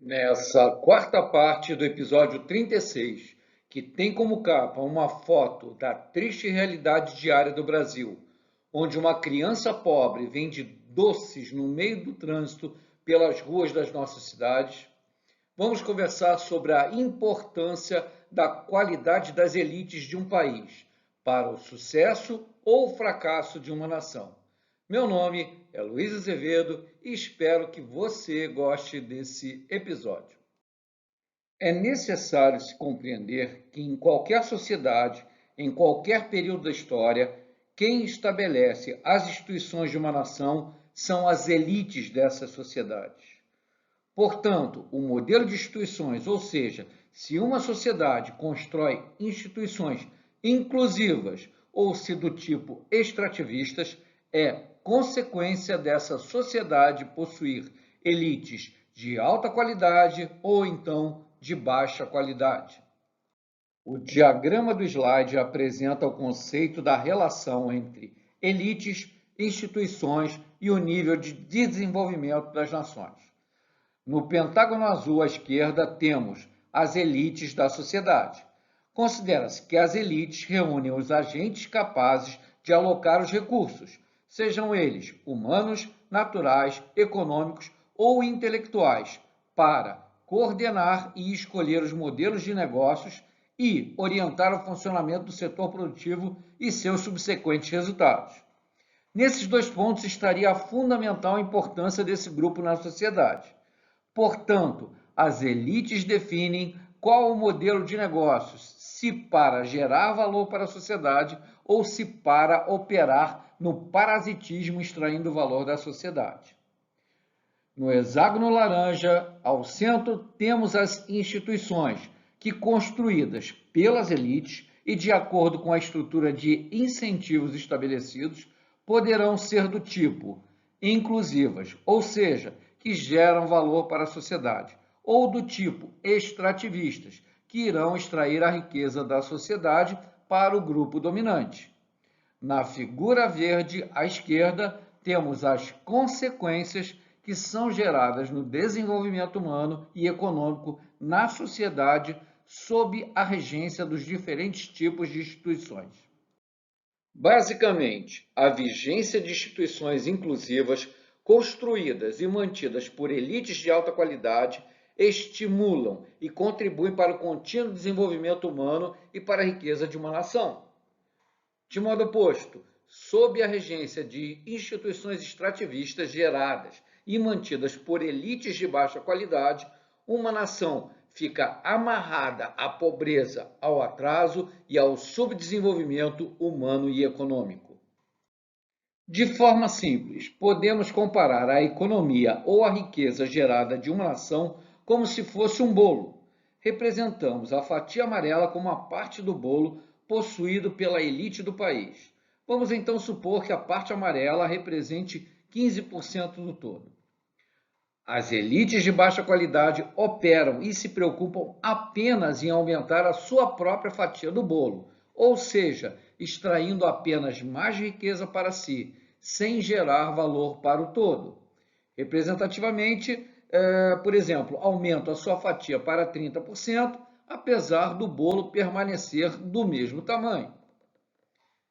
Nessa quarta parte do episódio 36, que tem como capa uma foto da triste realidade diária do Brasil, onde uma criança pobre vende doces no meio do trânsito pelas ruas das nossas cidades, vamos conversar sobre a importância da qualidade das elites de um país para o sucesso ou fracasso de uma nação. Meu nome é Luiz Azevedo e espero que você goste desse episódio. É necessário se compreender que em qualquer sociedade, em qualquer período da história, quem estabelece as instituições de uma nação são as elites dessas sociedades. Portanto, o modelo de instituições, ou seja, se uma sociedade constrói instituições inclusivas ou se do tipo extrativistas, é consequência dessa sociedade possuir elites de alta qualidade ou então de baixa qualidade. O diagrama do slide apresenta o conceito da relação entre elites, instituições e o nível de desenvolvimento das nações. No pentágono azul à esquerda temos as elites da sociedade. Considera-se que as elites reúnem os agentes capazes de alocar os recursos, sejam eles humanos, naturais, econômicos ou intelectuais, para coordenar e escolher os modelos de negócios e orientar o funcionamento do setor produtivo e seus subsequentes resultados. Nesses dois pontos estaria a fundamental importância desse grupo na sociedade. Portanto, as elites definem qual o modelo de negócios, se para gerar valor para a sociedade ou se para operar no parasitismo extraindo valor da sociedade. No hexágono laranja, ao centro, temos as instituições, que construídas pelas elites e de acordo com a estrutura de incentivos estabelecidos, poderão ser do tipo inclusivas, ou seja, que geram valor para a sociedade, ou do tipo extrativistas, que irão extrair a riqueza da sociedade para o grupo dominante. Na figura verde à esquerda, temos as consequências que são geradas no desenvolvimento humano e econômico na sociedade sob a regência dos diferentes tipos de instituições. Basicamente, a vigência de instituições inclusivas construídas e mantidas por elites de alta qualidade estimulam e contribuem para o contínuo desenvolvimento humano e para a riqueza de uma nação. De modo oposto, sob a regência de instituições extrativistas geradas e mantidas por elites de baixa qualidade, uma nação fica amarrada à pobreza, ao atraso e ao subdesenvolvimento humano e econômico. De forma simples, podemos comparar a economia ou a riqueza gerada de uma nação como se fosse um bolo. Representamos a fatia amarela como a parte do bolo possuído pela elite do país. Vamos então supor que a parte amarela represente 15% do todo. As elites de baixa qualidade operam e se preocupam apenas em aumentar a sua própria fatia do bolo, ou seja, extraindo apenas mais riqueza para si, sem gerar valor para o todo. Representativamente, por exemplo, aumentam a sua fatia para 30%, apesar do bolo permanecer do mesmo tamanho.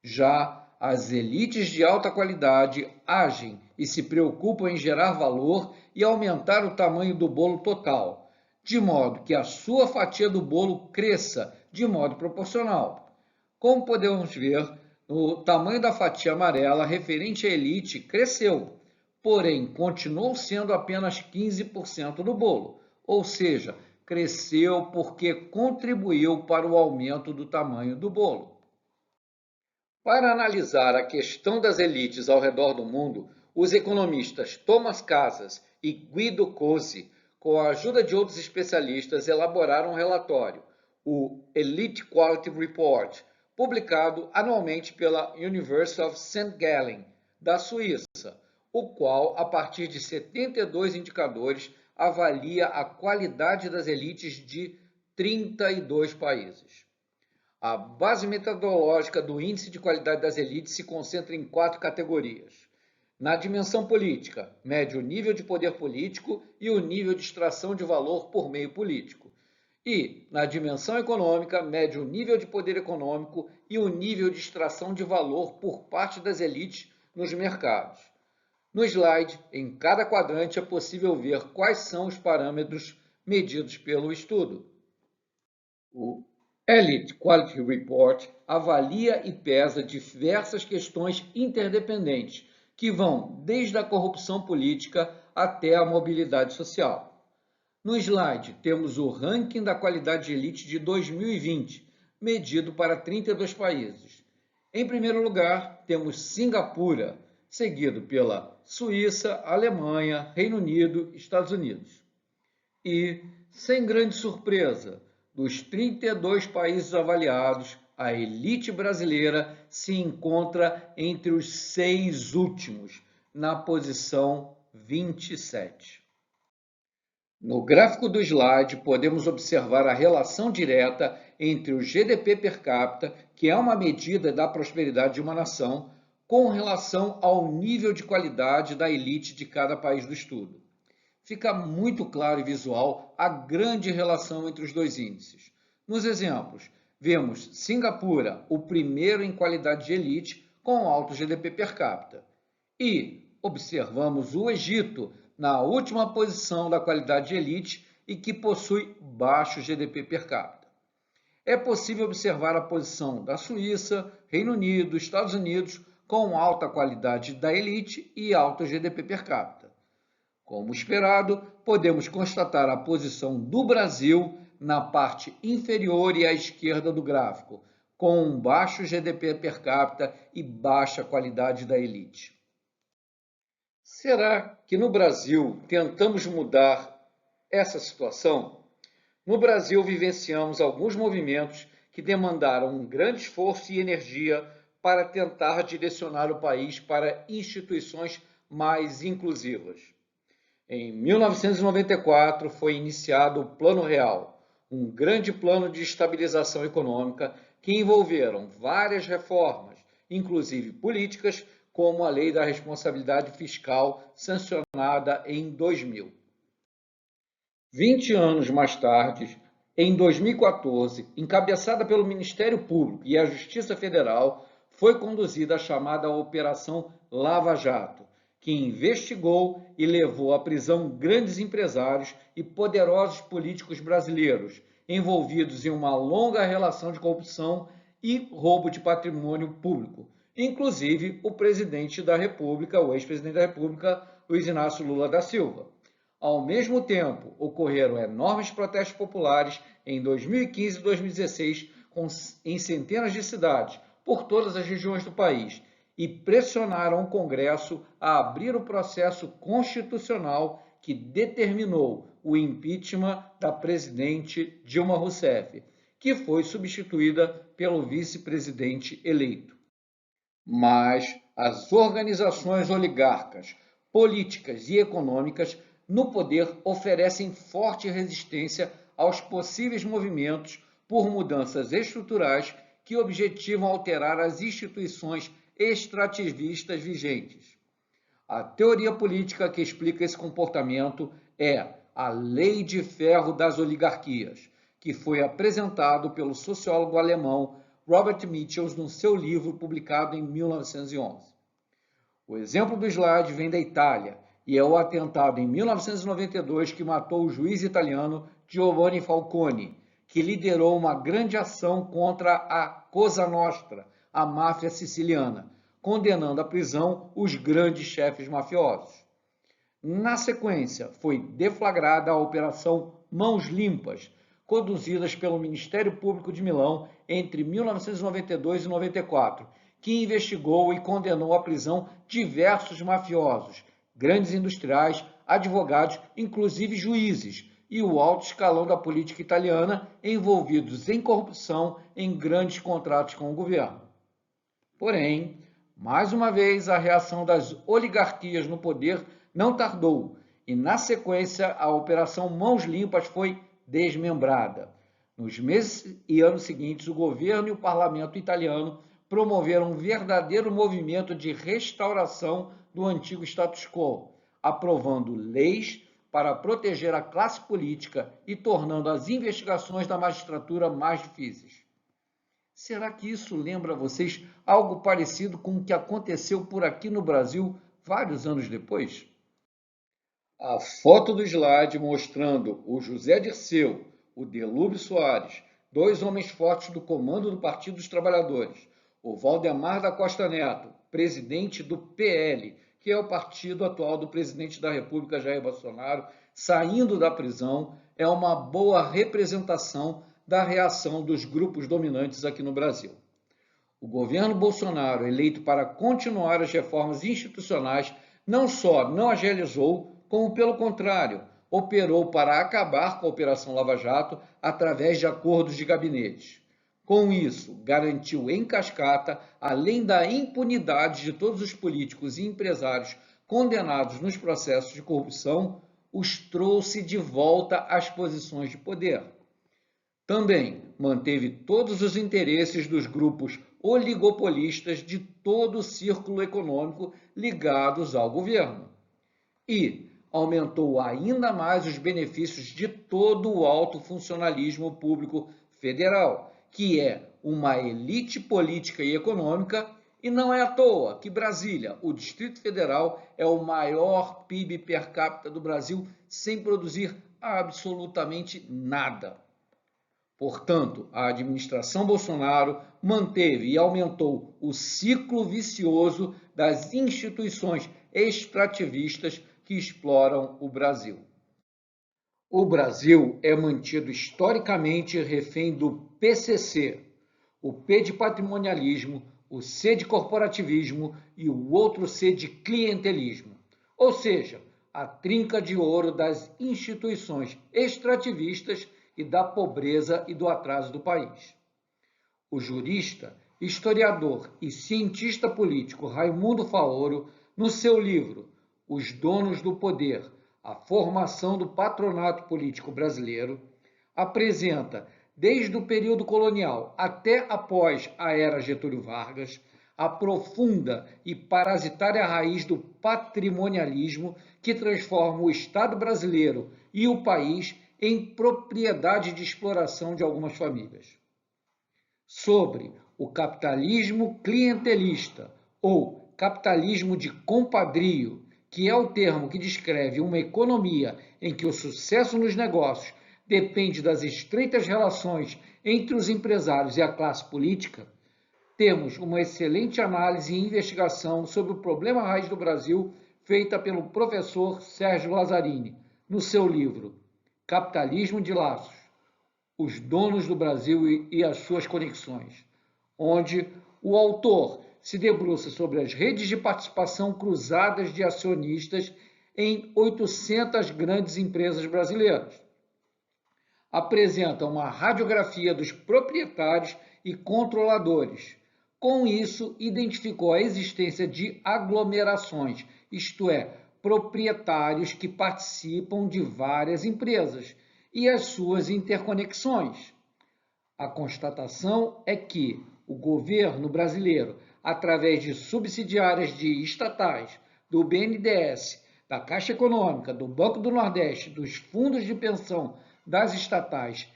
Já as elites de alta qualidade agem e se preocupam em gerar valor e aumentar o tamanho do bolo total, de modo que a sua fatia do bolo cresça de modo proporcional. Como podemos ver, o tamanho da fatia amarela referente à elite cresceu, porém continuou sendo apenas 15% do bolo, ou seja, cresceu porque contribuiu para o aumento do tamanho do bolo. Para analisar a questão das elites ao redor do mundo, os economistas Thomas Casas e Guido Cozzi, com a ajuda de outros especialistas, elaboraram um relatório, o Elite Quality Report, publicado anualmente pela University of St. Gallen, da Suíça, o qual, a partir de 72 indicadores, avalia a qualidade das elites de 32 países. A base metodológica do Índice de Qualidade das Elites se concentra em 4 categorias. Na dimensão política, mede o nível de poder político e o nível de extração de valor por meio político. E, na dimensão econômica, mede o nível de poder econômico e o nível de extração de valor por parte das elites nos mercados. No slide, em cada quadrante é possível ver quais são os parâmetros medidos pelo estudo. O Elite Quality Report avalia e pesa diversas questões interdependentes, que vão desde a corrupção política até a mobilidade social. No slide, temos o ranking da qualidade de elite de 2020, medido para 32 países. Em primeiro lugar, temos Singapura, seguido pela Suíça, Alemanha, Reino Unido e Estados Unidos. E, sem grande surpresa, dos 32 países avaliados, a elite brasileira se encontra entre os 6 últimos, na posição 27. No gráfico do slide, podemos observar a relação direta entre o GDP per capita, que é uma medida da prosperidade de uma nação, com relação ao nível de qualidade da elite de cada país do estudo. Fica muito claro e visual a grande relação entre os dois índices. Nos exemplos, vemos Singapura, o primeiro em qualidade de elite, com alto GDP per capita. E observamos o Egito, na última posição da qualidade de elite e que possui baixo GDP per capita. É possível observar a posição da Suíça, Reino Unido, Estados Unidos, com alta qualidade da elite e alto GDP per capita. Como esperado, podemos constatar a posição do Brasil na parte inferior e à esquerda do gráfico, com um baixo GDP per capita e baixa qualidade da elite. Será que no Brasil tentamos mudar essa situação? No Brasil vivenciamos alguns movimentos que demandaram um grande esforço e energia para tentar direcionar o país para instituições mais inclusivas. Em 1994 foi iniciado o Plano Real, um grande plano de estabilização econômica que envolveram várias reformas, inclusive políticas, como a Lei da Responsabilidade Fiscal, sancionada em 2000. 20 anos mais tarde, em 2014, encabeçada pelo Ministério Público e a Justiça Federal, foi conduzida a chamada Operação Lava Jato, que investigou e levou à prisão grandes empresários e poderosos políticos brasileiros, envolvidos em uma longa relação de corrupção e roubo de patrimônio público, inclusive o presidente da República, o ex-presidente da República, Luiz Inácio Lula da Silva. Ao mesmo tempo, ocorreram enormes protestos populares em 2015 e 2016 em centenas de cidades, por todas as regiões do país, e pressionaram o Congresso a abrir o processo constitucional que determinou o impeachment da presidente Dilma Rousseff, que foi substituída pelo vice-presidente eleito. Mas as organizações oligarcas, políticas e econômicas no poder oferecem forte resistência aos possíveis movimentos por mudanças estruturais que objetivam alterar as instituições extrativistas vigentes. A teoria política que explica esse comportamento é a Lei de Ferro das Oligarquias, que foi apresentado pelo sociólogo alemão Robert Michels no seu livro publicado em 1911. O exemplo do slide vem da Itália e é o atentado em 1992 que matou o juiz italiano Giovanni Falcone, que liderou uma grande ação contra a Cosa Nostra, a máfia siciliana, condenando à prisão os grandes chefes mafiosos. Na sequência, foi deflagrada a Operação Mãos Limpas, conduzida pelo Ministério Público de Milão entre 1992 e 94, que investigou e condenou à prisão diversos mafiosos, grandes industriais, advogados, inclusive juízes, e o alto escalão da política italiana envolvidos em corrupção em grandes contratos com o governo. Porém, mais uma vez, a reação das oligarquias no poder não tardou e, na sequência, a Operação Mãos Limpas foi desmembrada. Nos meses e anos seguintes, o governo e o parlamento italiano promoveram um verdadeiro movimento de restauração do antigo status quo, aprovando leis para proteger a classe política e tornando as investigações da magistratura mais difíceis. Será que isso lembra a vocês algo parecido com o que aconteceu por aqui no Brasil vários anos depois? A foto do slide mostrando o José Dirceu, o Delúbio Soares, dois homens fortes do comando do Partido dos Trabalhadores, o Valdemar da Costa Neto, presidente do PL, que é o partido atual do presidente da República, Jair Bolsonaro, saindo da prisão, é uma boa representação da reação dos grupos dominantes aqui no Brasil. O governo Bolsonaro, eleito para continuar as reformas institucionais, não só não as realizou, como, pelo contrário, operou para acabar com a Operação Lava Jato através de acordos de gabinetes. Com isso, garantiu em cascata, além da impunidade de todos os políticos e empresários condenados nos processos de corrupção, os trouxe de volta às posições de poder. Também manteve todos os interesses dos grupos oligopolistas de todo o círculo econômico ligados ao governo. E aumentou ainda mais os benefícios de todo o alto funcionalismo público federal, que é uma elite política e econômica, e não é à toa que Brasília, o Distrito Federal, é o maior PIB per capita do Brasil, sem produzir absolutamente nada. Portanto, a administração Bolsonaro manteve e aumentou o ciclo vicioso das instituições extrativistas que exploram o Brasil. O Brasil é mantido historicamente refém do PCC, o P de patrimonialismo, o C de corporativismo e o outro C de clientelismo, ou seja, a trinca de ouro das instituições extrativistas e da pobreza e do atraso do país. O jurista, historiador e cientista político Raimundo Faoro, no seu livro Os Donos do Poder, a formação do patronato político brasileiro, apresenta, desde o período colonial até após a era Getúlio Vargas, a profunda e parasitária raiz do patrimonialismo que transforma o Estado brasileiro e o país em propriedade de exploração de algumas famílias. Sobre o capitalismo clientelista ou capitalismo de compadrio, que é o termo que descreve uma economia em que o sucesso nos negócios depende das estreitas relações entre os empresários e a classe política, temos uma excelente análise e investigação sobre o problema raiz do Brasil feita pelo professor Sérgio Lazzarini, no seu livro Capitalismo de Laços, os donos do Brasil e as suas conexões, onde o autor se debruça sobre as redes de participação cruzadas de acionistas em 800 grandes empresas brasileiras. Apresenta uma radiografia dos proprietários e controladores. Com isso, identificou a existência de aglomerações, isto é, proprietários que participam de várias empresas e as suas interconexões. A constatação é que o governo brasileiro, através de subsidiárias de estatais, do BNDES, da Caixa Econômica, do Banco do Nordeste, dos fundos de pensão das estatais,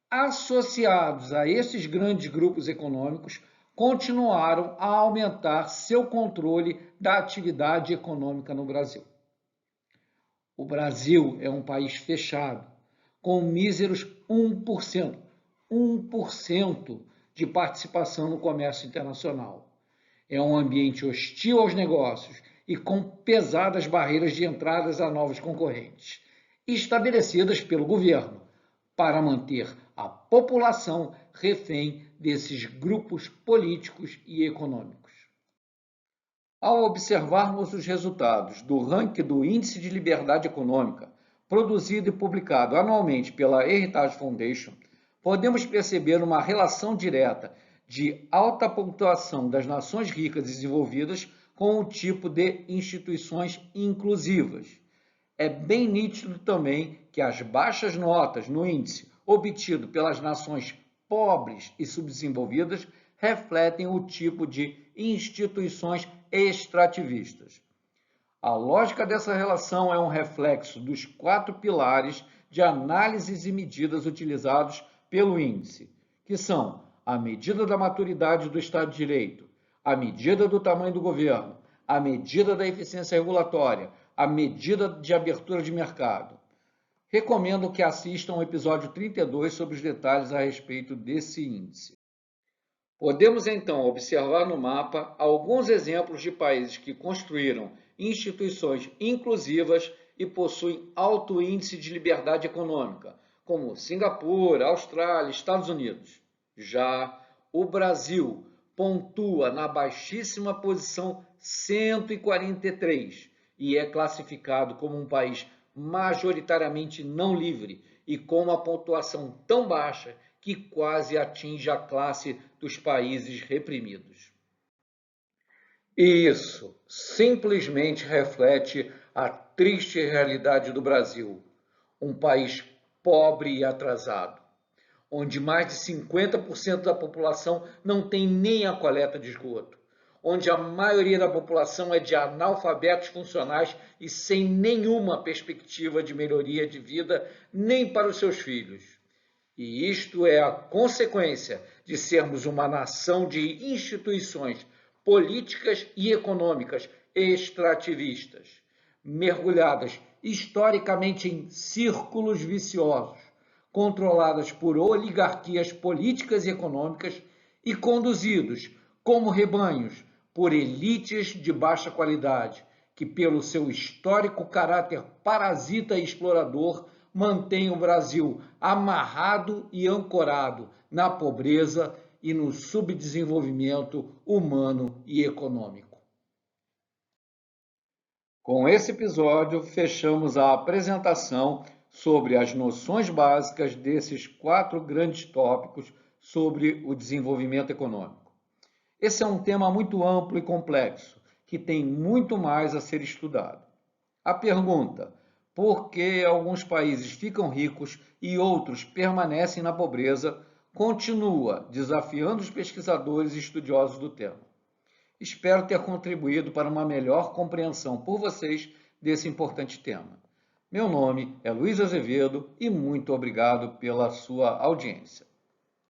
associados a esses grandes grupos econômicos, continuaram a aumentar seu controle da atividade econômica no Brasil. O Brasil é um país fechado, com míseros 1% de participação no comércio internacional. É um ambiente hostil aos negócios e com pesadas barreiras de entradas a novos concorrentes, estabelecidas pelo governo para manter a população refém desses grupos políticos e econômicos. Ao observarmos os resultados do ranking do Índice de Liberdade Econômica, produzido e publicado anualmente pela Heritage Foundation, podemos perceber uma relação direta de alta pontuação das nações ricas e desenvolvidas com o tipo de instituições inclusivas. É bem nítido também que as baixas notas no índice obtido pelas nações pobres e subdesenvolvidas refletem o tipo de instituições extrativistas. A lógica dessa relação é um reflexo dos 4 pilares de análises e medidas utilizados pelo índice, que são a medida da maturidade do Estado de Direito, a medida do tamanho do governo, a medida da eficiência regulatória, a medida de abertura de mercado. Recomendo que assistam ao episódio 32 sobre os detalhes a respeito desse índice. Podemos então observar no mapa alguns exemplos de países que construíram instituições inclusivas e possuem alto índice de liberdade econômica, como Singapura, Austrália, Estados Unidos. Já o Brasil pontua na baixíssima posição 143 e é classificado como um país majoritariamente não livre e com uma pontuação tão baixa que quase atinge a classe dos países reprimidos. E isso simplesmente reflete a triste realidade do Brasil, um país pobre e atrasado, onde mais de 50% da população não tem nem a coleta de esgoto, onde a maioria da população é de analfabetos funcionais e sem nenhuma perspectiva de melhoria de vida nem para os seus filhos. E isto é a consequência de sermos uma nação de instituições políticas e econômicas extrativistas, mergulhadas historicamente em círculos viciosos, controladas por oligarquias políticas e econômicas e conduzidos, como rebanhos, por elites de baixa qualidade, que, pelo seu histórico caráter parasita e explorador, mantém o Brasil amarrado e ancorado na pobreza e no subdesenvolvimento humano e econômico. Com esse episódio, fechamos a apresentação sobre as noções básicas desses 4 grandes tópicos sobre o desenvolvimento econômico. Esse é um tema muito amplo e complexo, que tem muito mais a ser estudado. A pergunta: por que alguns países ficam ricos e outros permanecem na pobreza, continua desafiando os pesquisadores e estudiosos do tema. Espero ter contribuído para uma melhor compreensão por vocês desse importante tema. Meu nome é Luiz Azevedo e muito obrigado pela sua audiência.